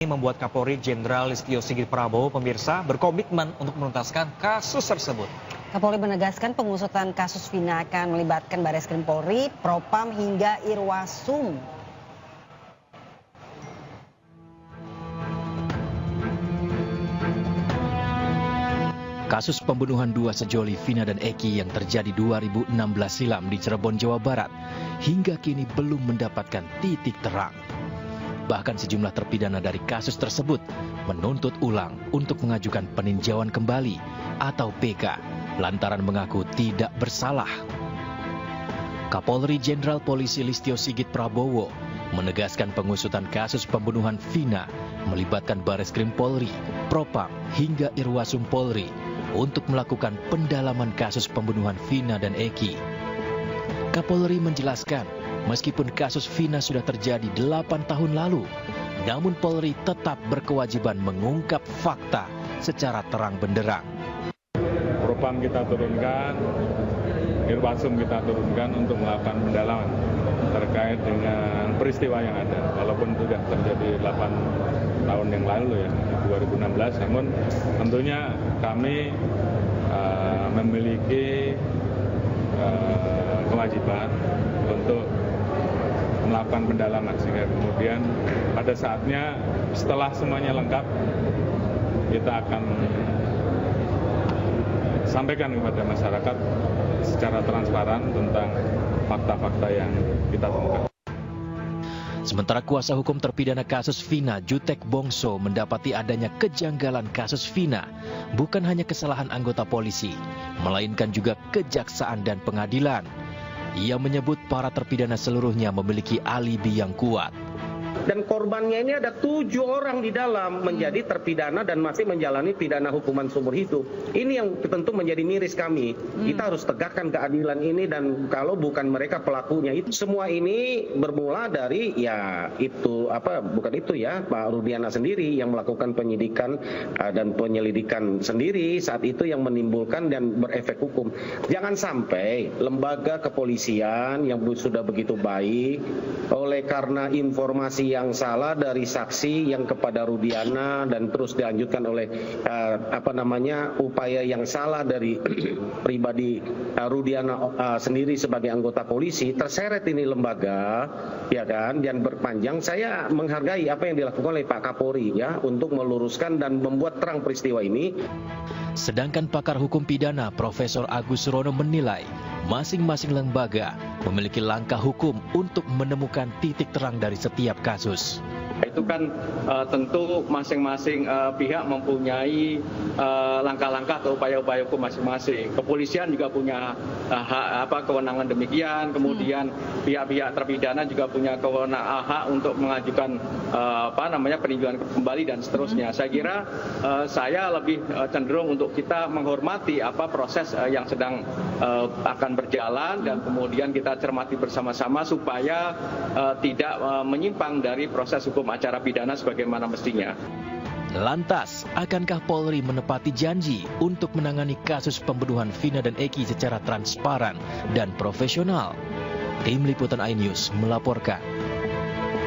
Ini membuat Kapolri Jenderal Listio Sigit Prabowo pemirsa berkomitmen untuk menuntaskan kasus tersebut. Kapolri menegaskan pengusutan kasus Vina akan melibatkan Bareskrim Polri, Propam hingga Irwasum. Kasus pembunuhan dua sejoli Vina dan Eki yang terjadi 2016 silam di Cirebon, Jawa Barat hingga kini belum mendapatkan titik terang. Bahkan sejumlah terpidana dari kasus tersebut menuntut ulang untuk mengajukan peninjauan kembali atau PK lantaran mengaku tidak bersalah. Kapolri Jenderal Polisi Listio Sigit Prabowo menegaskan pengusutan kasus pembunuhan Vina melibatkan Bareskrim Polri, Propam hingga Irwasum Polri untuk melakukan pendalaman kasus pembunuhan Vina dan Eki. Kapolri menjelaskan, meskipun kasus Vina sudah terjadi 8 tahun lalu, namun Polri tetap berkewajiban mengungkap fakta secara terang benderang. Propam kita turunkan, Irwasum kita turunkan untuk melakukan pendalaman terkait dengan peristiwa yang ada. Walaupun sudah terjadi 8 tahun yang lalu ya, 2016, namun tentunya kami memiliki kewajiban untuk melakukan pendalaman sehingga kemudian pada saatnya setelah semuanya lengkap kita akan sampaikan kepada masyarakat secara transparan tentang fakta-fakta yang kita temukan. Sementara kuasa hukum terpidana kasus Vina, Jutek Bongso, mendapati adanya kejanggalan kasus Vina bukan hanya kesalahan anggota polisi, melainkan juga kejaksaan dan pengadilan. Ia menyebut para terpidana seluruhnya memiliki alibi yang kuat. Dan korbannya ini ada 7 orang di dalam menjadi terpidana dan masih menjalani pidana hukuman seumur hidup. Ini yang tentu menjadi miris kami. Kita harus tegakkan keadilan ini dan kalau bukan mereka pelakunya itu. Semua ini bermula dari Pak Rudiana sendiri yang melakukan penyidikan dan penyelidikan sendiri saat itu yang menimbulkan dan berefek hukum. Jangan sampai lembaga kepolisian yang sudah begitu baik oleh karena informasi yang salah dari saksi yang kepada Rudiana dan terus dilanjutkan oleh upaya yang salah dari pribadi Rudiana sendiri sebagai anggota polisi, terseret ini lembaga ya kan, dan berpanjang. Saya menghargai apa yang dilakukan oleh Pak Kapolri ya untuk meluruskan dan membuat terang peristiwa ini. Sedangkan pakar hukum pidana Profesor Agus Surono menilai masing-masing lembaga memiliki langkah hukum untuk menemukan titik terang dari setiap kasus. Itu kan tentu masing-masing pihak mempunyai langkah-langkah atau upaya-upaya hukum masing-masing. Kepolisian juga punya kewenangan demikian. Kemudian pihak-pihak terpidana juga punya kewenangan hak untuk mengajukan peninjauan kembali dan seterusnya. Saya kira saya lebih cenderung untuk kita menghormati proses yang sedang akan berjalan dan kemudian kita cermati bersama-sama supaya tidak menyimpang dari proses hukum acara pidana sebagaimana mestinya. Lantas, akankah Polri menepati janji untuk menangani kasus pembunuhan Vina dan Eki secara transparan dan profesional? Tim Liputan iNews melaporkan.